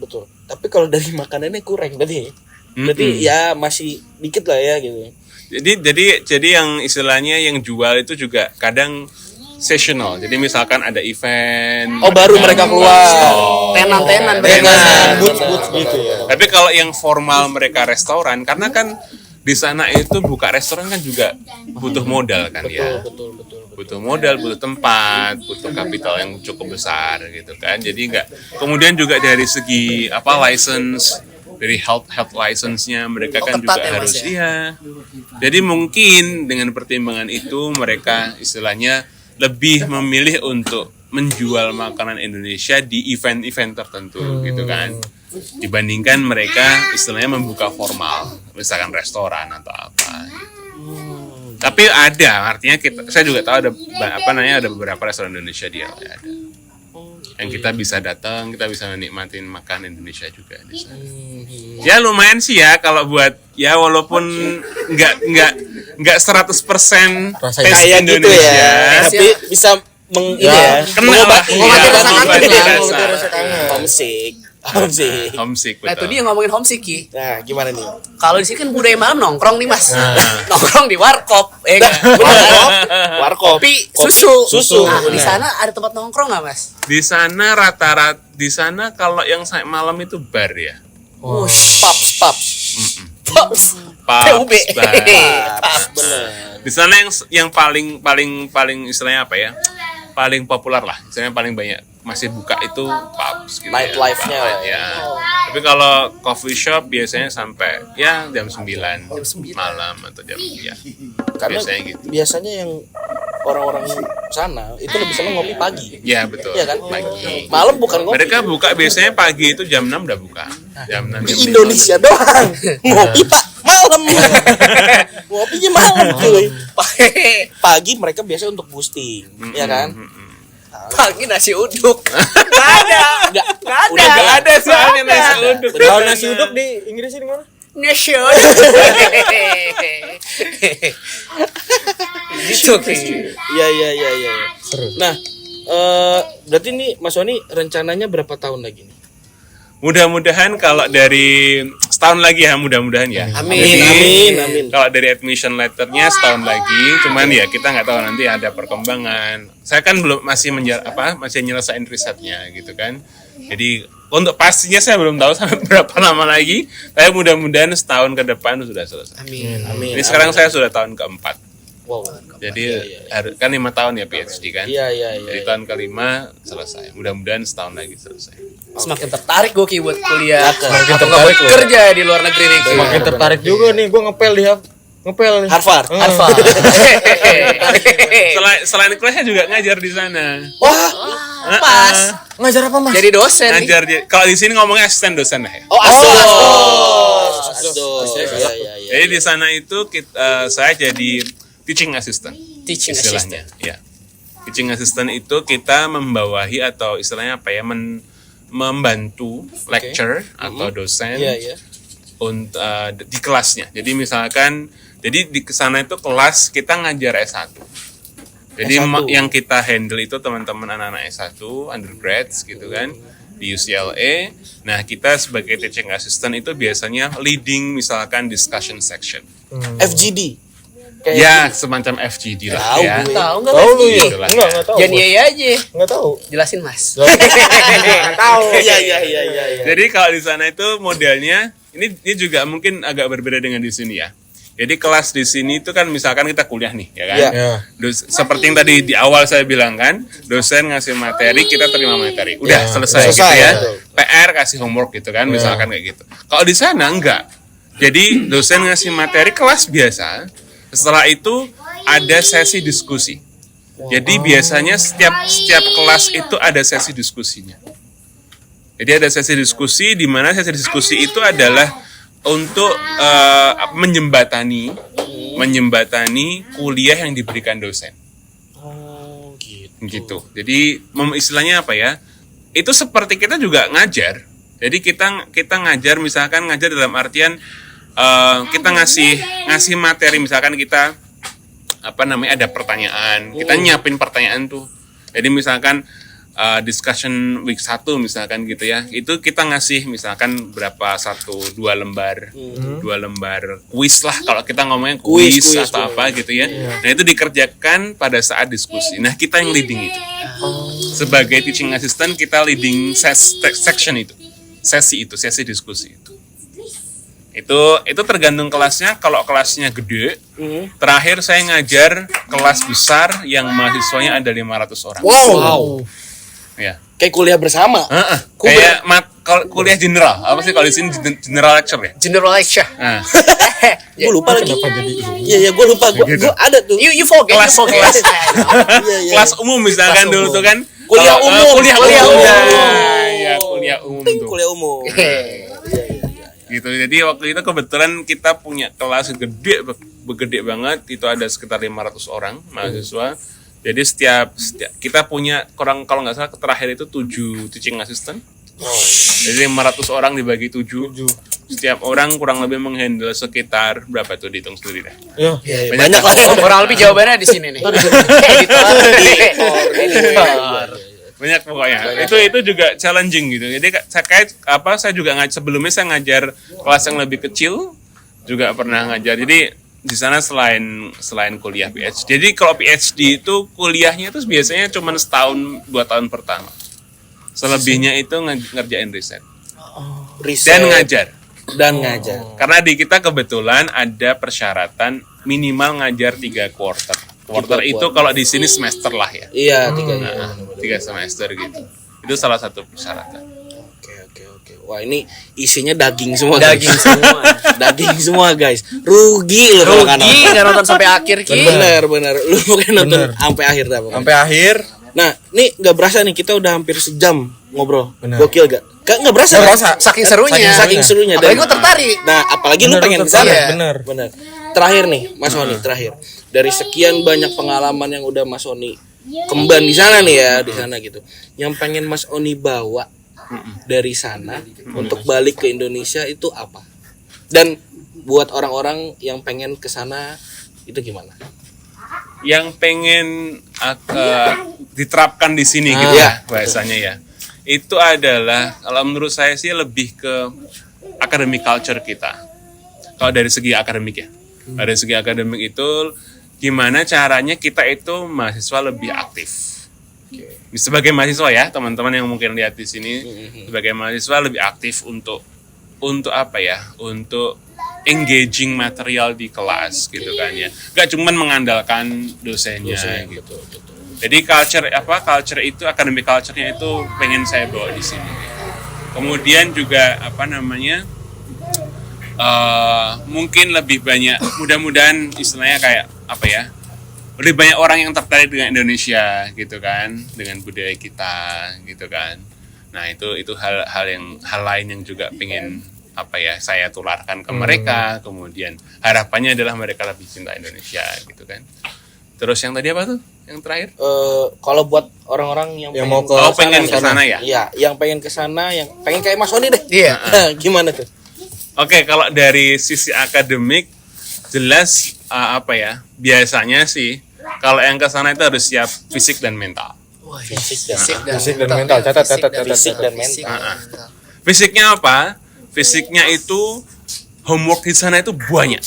Betul. Tapi kalau dari makanannya kurang berarti. Berarti ya masih dikit lah ya gitu. Jadi yang istilahnya yang jual itu juga kadang seasonal. Jadi misalkan ada event. Oh, baru mereka keluar. Tenan-tenan Boots gitu ya. Tapi kalau yang formal mereka restoran, karena kan di sana itu buka restoran kan juga butuh modal kan ya. Betul. Butuh modal, butuh tempat, butuh kapital yang cukup besar gitu kan. Jadi kemudian juga dari segi license, dari health license-nya mereka kan ketat juga ya, Mas, harus ya? iya. Jadi mungkin dengan pertimbangan itu mereka istilahnya lebih memilih untuk menjual makanan Indonesia di event-event tertentu gitu kan. dibandingkan mereka istilahnya membuka formal, misalkan restoran atau apa. Tapi artinya saya juga tahu ada beberapa restoran Indonesia di LA ada. Yang kita bisa datang, kita bisa menikmatin makan Indonesia juga di sana. Ya lumayan sih ya kalau buat ya walaupun nggak 100% taste kayak gitu Indonesia. ya. Tapi bisa mengobati rasa kangen. Homesick Nah itu betul. dia ngomongin homesick Ki. Nah, gimana nih? Kalau di sini kan budaya malam nongkrong nih Mas. Nongkrong di warkop, Warkop. kopi, susu. Nah, di Nah. sana ada tempat nongkrong nggak Mas? Di sana kalau yang sampai malam itu bar ya. Pops. Pops. PUB. bar. Bener. Di sana yang paling istilahnya apa ya? Paling populer lah. Misalnya paling banyak masih buka itu pubs gitu. Nightlife-nya ya. Ya. Tapi kalau coffee shop biasanya sampai ya jam 9 malam atau jam ya. Karena biasanya yang orang-orang sana itu lebih senang ngopi pagi. Ya betul. Iya kan? Pagi. Malam bukan ngopi. Mereka buka biasanya pagi itu jam 6 udah buka. Jam 6 Di jam 5. Indonesia doang. Ngopi Pak malam. Ngopinya malam cuy. Pagi mereka biasa untuk boosting, ya kan? Pagi nasi uduk. Nggak ada. Udah nggak ada soalnya nasi uduk. Kalau nasi uduk di Inggris di mana? Nasi uduk. Gitu Ki. Iya. Nah, berarti nih Mas Oni rencananya berapa tahun lagi nih? Mudah-mudahan kalau dari setahun lagi ya, mudah-mudahan ya. Amin. Kalau dari admission letternya setahun lagi, cuman ya kita nggak tahu nanti ada perkembangan. Saya kan belum masih nyelesain risetnya gitu kan. Jadi untuk pastinya saya belum tahu sampai berapa lama lagi. Tapi mudah-mudahan setahun ke depan sudah selesai. Amin. Ini sekarang saya sudah tahun keempat. Wow. Jadi kan 5 tahun ya PhD kan. Iya. Jadi tahun kelima selesai. Mudah-mudahan setahun lagi selesai. Semakin tertarik gue Ki buat kuliah. Semakin Atau nggak tertarik buat loh. kerja di luar negeri nih Ki. Makin tertarik juga nih, gue ngepel nih. Harvard. Selain kelasnya juga ngajar di sana. Wah, Pas. Ngajar apa mas? Jadi dosen. nih. Ngajar kalau di sini ngomongnya asisten dosen lah ya. Asdos. Iya. Jadi di sana itu saya jadi teaching assistant. Teaching istilahnya. Ya. Teaching assistant itu kita membawahi atau istilahnya apa ya membantu lecturer atau dosen Iya. untuk di kelasnya. Jadi misalkan di sana itu kelas kita ngajar S1. Jadi S1. yang kita handle itu teman-teman anak-anak S1, undergrads gitu kan di UCLA. Nah, kita sebagai teaching assistant itu biasanya leading misalkan discussion section. FGD. Ya, semacam FGD lah Tahu ya. gue. Tahu nggak Tahu lu lagi? ya? Itulah, Enggak tahu. Jangan iya aja. Enggak tahu. Jelasin Mas. Enggak tahu. Iya. Jadi kalau di sana itu modelnya ini juga mungkin agak berbeda dengan di sini ya. Jadi kelas di sini itu kan misalkan kita kuliah nih, ya kan? Iya. Seperti yang tadi di awal saya bilang kan, dosen ngasih materi, kita terima materi. Udah selesai gitu selesai, ya. betul. PR kasih homework gitu kan, misalkan kayak gitu. Kalau di sana enggak. Jadi dosen ngasih materi kelas biasa. Setelah itu ada sesi diskusi. Jadi biasanya setiap kelas itu ada sesi diskusinya. Jadi ada sesi diskusi di mana sesi diskusi itu adalah untuk menjembatani kuliah yang diberikan dosen. Oh, Gitu. Jadi istilahnya apa ya? Itu seperti kita juga ngajar. Jadi kita ngajar misalkan ngajar dalam artian kita ngasih materi misalkan kita ada pertanyaan. Kita nyiapin pertanyaan tuh. Jadi misalkan discussion week 1 misalkan gitu ya. Itu kita ngasih misalkan berapa 1-2 lembar. 2 lembar kuis lah kalau kita ngomongnya kuis atau apa gitu ya. Nah, itu dikerjakan pada saat diskusi. Nah, kita yang leading itu. Sebagai teaching assistant kita leading section itu. Sesi diskusi itu. Itu tergantung kelasnya. Kalau kelasnya gede, terakhir saya ngajar kelas besar yang mahasiswanya ada 500 orang. Wow. Ya. Kayak kuliah bersama. Kayak kuliah general. Apa sih kalau di sini general lecture ya? General lecture. Nah, Gue lupa lagi. Iya, gue lupa. Gue ada tuh. You forget. kelas Iya. kelas umum misalkan dulu tuh kan. Kuliah umum. Kuliah umum. Ya, kuliah umum tuh. kuliah umum. Gitu. Jadi waktu itu kebetulan kita punya kelas gede banget, itu ada sekitar 500 orang mahasiswa. Jadi setiap kita punya kurang, kalau nggak salah terakhir itu 7 teaching assistant. Jadi 500 orang dibagi 7. Setiap orang kurang lebih menghandle sekitar berapa tuh, dihitung sendiri deh. Banyak lah. Kurang lebih jawabannya di sini nih. Editor. Banyak pokoknya. Itu juga challenging gitu. Jadi saya juga sebelumnya saya ngajar kelas yang lebih kecil, juga pernah ngajar. Jadi di sana selain kuliah PhD. Jadi kalau PhD itu kuliahnya itu biasanya cuma setahun 2 tahun pertama. Selebihnya itu ngerjain riset. Dan ngajar. Karena di kita kebetulan ada persyaratan minimal ngajar 3 quarter. Quarter itu kalau di sini semester lah ya. Iya, 3 semester gitu. Itu salah satu persyaratan. Oke. Wah, ini isinya daging semua. Daging semua. Guys. Rugi lu kalau nggak nonton sampai akhir, Ki. Bener. Lu mungkin nonton sampai akhir dah. Sampai akhir. Nah, nih nggak berasa nih kita udah hampir sejam ngobrol. Bener. Gokil gak? Nggak berasa. Saking serunya. Saking serunya. Apalagi gue tertarik. Nah, apalagi lu pengen kesana. Bener. Terakhir nih, Mas Oni, terakhir. Dari sekian banyak pengalaman yang udah Mas Oni kemban di sana nih ya, di sana gitu. Yang pengen Mas Oni bawa dari sana untuk balik ke Indonesia itu apa? Dan buat orang-orang yang pengen ke sana itu gimana? Yang pengen diterapkan di sini gitu ya bahasanya ya. Itu adalah kalau menurut saya sih lebih ke academic culture kita. Kalau dari segi akademik ya. Dari segi akademik itu gimana caranya kita itu mahasiswa lebih aktif. Sebagai mahasiswa ya, teman-teman yang mungkin lihat di sini, sebagai mahasiswa lebih aktif untuk apa ya? Untuk engaging material di kelas gitu kan ya. Gak cuman mengandalkan dosennya gitu. Jadi culture itu, academic culture-nya itu pengen saya bawa di sini. Kemudian juga mungkin lebih banyak, mudah-mudahan istilahnya kayak apa ya? Lebih banyak orang yang tertarik dengan Indonesia gitu kan, dengan budaya kita gitu kan. Nah, itu hal lain yang juga pengen saya tularkan ke mereka. Kemudian harapannya adalah mereka lebih cinta Indonesia gitu kan. Terus yang tadi apa tuh? Yang terakhir? Kalau buat orang-orang yang mau pengen ke sana ya? Iya, yang pengen ke sana, yang pengen kayak Mas Oni deh. Iya. Gimana tuh? Oke, kalau dari sisi akademik jelas biasanya sih kalau yang ke sana itu harus siap fisik dan mental. Fisik dan mental. Catat. Fisik dan mental. Fisiknya apa? Fisiknya itu homework di sana itu banyak.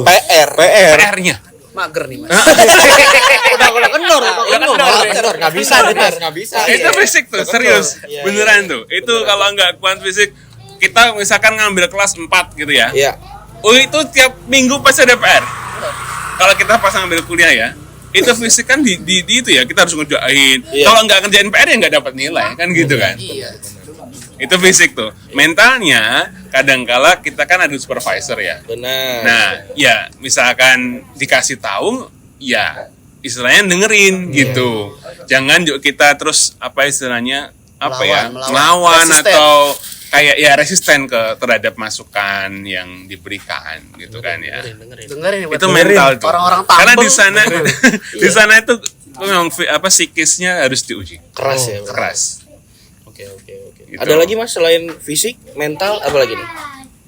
PR-nya. Mager nih, Mas. Udah kendor. Enggak bisa. Itu fisik tuh, serius. Beneran tuh. Itu kalau nggak kuat fisik, kita misalkan ngambil kelas 4 gitu ya. Iya. Itu tiap minggu pasti ada PR. Kalau kita pas ngambil kuliah ya, itu fisik kan di itu ya, kita harus ngerjain. Kalau nggak ngerjain PR ya nggak dapat nilai kan gitu kan. Iya. Itu fisik tuh. Mentalnya kadangkala kita kan ada supervisor ya. Benar. Nah, ya misalkan dikasih tahu, ya istilahnya dengerin gitu. Jangan juga kita terus melawan atau kayak ya resisten terhadap masukan yang diberikan gitu kan ya. Dengerin Itu mental tuh. Orang-orang tambeng. Karena di sana itu memang psikisnya harus diuji. Keras ya. Keras. Oke. Gitu. Ada lagi Mas selain fisik, mental apa lagi nih?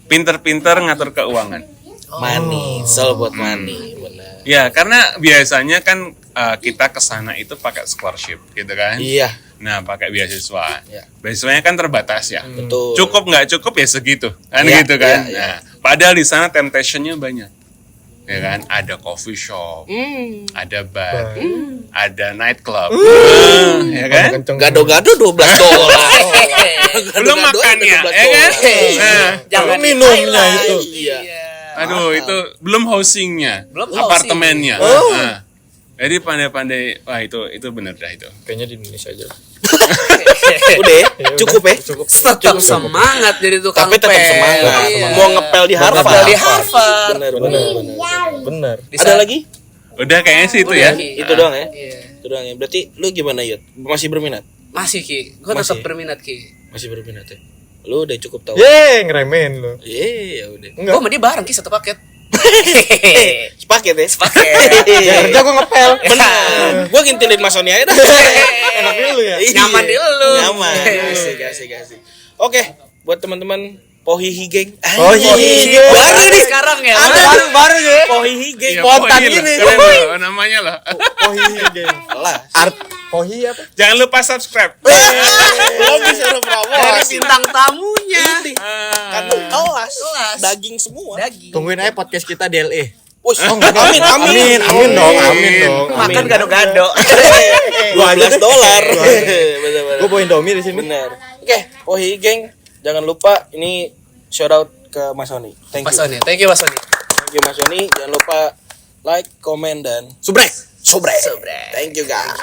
Pinter-pinter ngatur keuangan. Money, buat money, benar. Ya, karena biasanya kan kita kesana itu pakai scholarship gitu kan. Iya. Nah, pakai beasiswa. Ya. Beasiswanya kan terbatas ya. Betul. Cukup nggak cukup ya segitu kan Ya, gitu kan. ya. Nah, padahal di sana temptation-nya banyak. Ya kan, ada coffee shop, ada bar, ada night club, ya kan? Gado-gado $12. Belum makannya, ya kan? Nah, Jangan minumnya itu. Iya. aduh, itu belum housingnya, Belum apartemennya. Nah, jadi pandai-pandai, wah itu bener dah itu. Kayaknya di Indonesia aja. Udah ya? Cukup ya? Tetap semangat jadi tukang Tapi tetap semangat. Iya. Mau ngepel di Harvard. Ngepel di Harvard. Bener. Di Ada sana- lagi? Udah kayaknya sih itu Udah, ya. Ki. Itu doang ya? Iya. Itu doang ya. Berarti lu gimana, Yud? Masih berminat? Masih, Ki. Gue Masih? tetap berminat, Ki. Masih berminat ya? Lu udah cukup tahu. Ngeremehin lu. Ya udah. Gue sama dia bareng Ki satu paket. Sepaket ya. Sepaket. Ya kerja gua ngepel. Benar. Gua ngintilin Mas Sony aja dah. Enak di lu ya. Nyaman di lu. Nyaman. Asik. Oke, buat teman-teman Pohihi Geng. Pohihi Geng. Baru nih Sekarang ya. Baru ya. Pohihi Geng. Iya, Spontan Pohi gini. loh, keren loh namanya loh. Pohihi Geng. Lah. Art Pohi apa? Jangan lupa subscribe. Belum disuruh Dari promosi. bintang tamunya. Ini Ah. kan kelas. Kelas. Daging semua. Daging. Tungguin aja podcast kita DLE. Wush, Oh, amin. Amin dong. Makan gado-gado. $12. Bener. Gua bawa Indomie di sini. Bener. Oke, Pohihi Geng. Jangan lupa ini shout out ke Mas Sony. Thank Mas you. Sony, thank you Mas Sony. Thank you Mas Sony. Jangan lupa like, komen dan Subrek. subscribe. Subscribe. Thank you guys.